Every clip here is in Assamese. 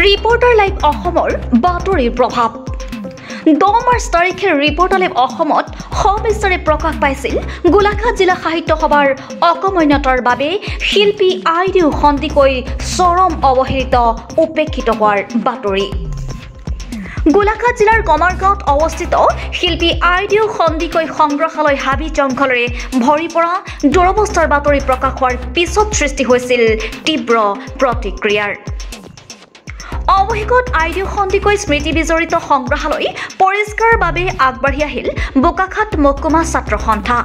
ৰিপৰ্টাৰ লাইভ অসমৰ বাতৰিৰ প্ৰভাৱ 10 মাৰ্চ তাৰিখে ৰিপৰ্টাৰ লাইভ অসমত সবিস্তাৰে প্ৰকাশ পাইছিল গোলাঘাট জিলা সাহিত্য সভাৰ অকমন্যতাৰ বাবে শিল্পী আইডিউ সন্দিকৈ চৰম অৱহেলিত উপেক্ষিত হোৱাৰ বাতৰি। গোলাঘাট জিলাৰ কমাৰগাঁৱত অৱস্থিত শিল্পী আইডিউ সন্দিকৈ সংগ্ৰহালয় হাবি জংঘলেৰে ভৰি পৰা দুৰৱস্থাৰ বাতৰি প্ৰকাশ হোৱাৰ পিছত সৃষ্টি হৈছিল তীব্ৰ প্ৰতিক্ৰিয়াৰ। অৱশেষত আইডিউ সন্দিকৈ স্মৃতি বিজড়িত সংগ্ৰহালয় পৰিষ্কাৰৰ বাবে আগবাঢ়ি আহিল বোকাখাত মহকুমা ছাত্ৰ সন্থা।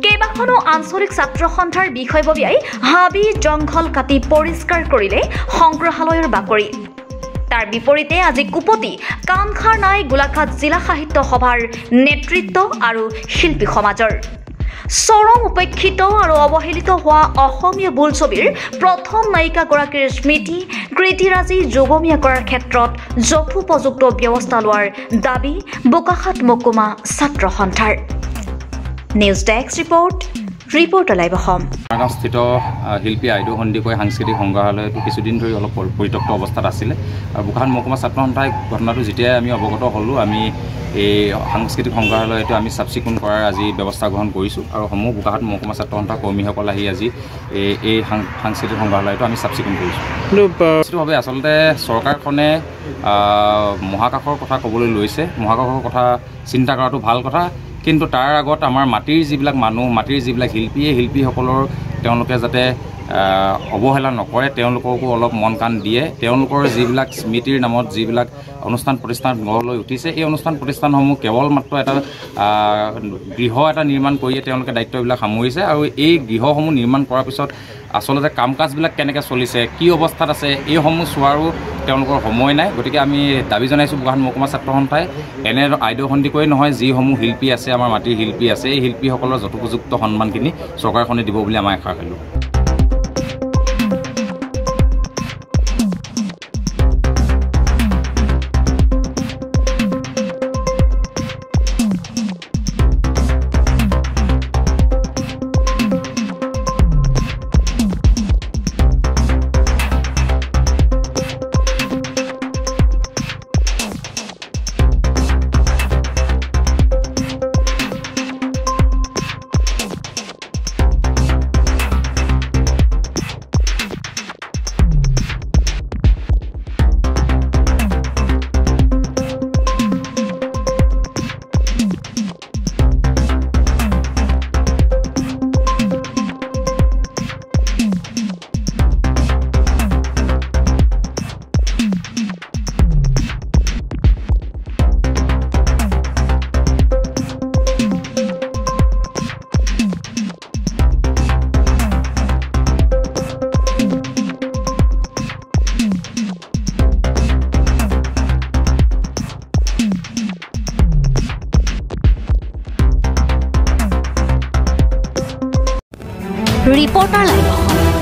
কেইবাখনো আঞ্চলিক ছাত্ৰ সন্থাৰ বিষয়ববীয়াই হাবি জংঘল কাটি পৰিষ্কাৰ কৰিলে সংগ্ৰহালয়ৰ বাকৰি। তাৰ বিপৰীতে আজি কুপতি কাণখাৰ নাই গোলাঘাট জিলা সাহিত্য সভাৰ নেতৃত্ব আৰু শিল্পী সমাজৰ। চৰম উপেক্ষিত আৰু অৱহেলিত হোৱা অসমীয়া বোলছবিৰ প্ৰথম নায়িকাগৰাকীৰ স্মৃতি কৃতিৰাজি যোগমীয়া কৰাৰ ক্ষেত্ৰত যথোপযুক্ত ব্যৱস্থা লোৱাৰ দাবী বোকাখাত মহকুমা ছাত্ৰ সন্থাৰ। News desk report, reporter live Assam. স্থিত শিল্পী আইডিউ সন্দিকৈ সাংস্কৃতিক সংগ্ৰহালয়টো কিছুদিন ধৰি অলপ পৰিত্যক্ত অৱস্থাত আছিলে আৰু বোকাখাত মহকুমা ছাত্ৰ সন্থাই ঘটনাটো যেতিয়াই আমি অৱগত হ'লোঁ, আমি এই সাংস্কৃতিক সংগ্ৰহালয়টো আমি চাফ চিকুণ কৰাৰ আজি ব্যৱস্থা গ্ৰহণ কৰিছোঁ আৰু সমূহ বোকাখাত মহকুমা ছাত্ৰ সন্থাৰ কৰ্মীসকল আহি আজি এই সাংস্কৃতিক সংগ্ৰহালয়টো আমি চাফ চিকুণ কৰিছোঁ। নিশ্চিতভাৱে আচলতে চৰকাৰখনে মহাকাশৰ কথা ক'বলৈ লৈছে, মহাকাশৰ কথা চিন্তা কৰাটো ভাল কথা, কিন্তু তাৰ আগত আমাৰ মাটিৰ যিবিলাক মানুহ, মাটিৰ যিবিলাক শিল্পীসকলৰ তেওঁলোকে যাতে অৱহেলা নকৰে, তেওঁলোককো অলপ মন কাণ দিয়ে। তেওঁলোকৰ যিবিলাক স্মৃতিৰ নামত যিবিলাক অনুষ্ঠান প্ৰতিষ্ঠান গঢ় লৈ উঠিছে, এই অনুষ্ঠান প্ৰতিষ্ঠানসমূহ কেৱল মাত্ৰ এটা গৃহ এটা নিৰ্মাণ কৰিয়ে তেওঁলোকে দায়িত্ববিলাক সামৰিছে আৰু এই গৃহসমূহ নিৰ্মাণ কৰাৰ পিছত আচলতে কাম কাজবিলাক কেনেকৈ চলিছে, কি অৱস্থাত আছে, এইসমূহ চোৱাৰো তেওঁলোকৰ সময় নাই। গতিকে আমি দাবী জনাইছোঁ বোকাখাত মহকুমা ছাত্ৰ সন্থাই এনে আইডিউ সন্দিকৈ নহয়, যিসমূহ শিল্পী আছে, আমাৰ মাটিৰ শিল্পী আছে, এই শিল্পীসকলৰ যথোপযুক্ত সন্মানখিনি চৰকাৰখনে দিব বুলি আমাৰ আশা কৰিলোঁ। Reporter live Assam.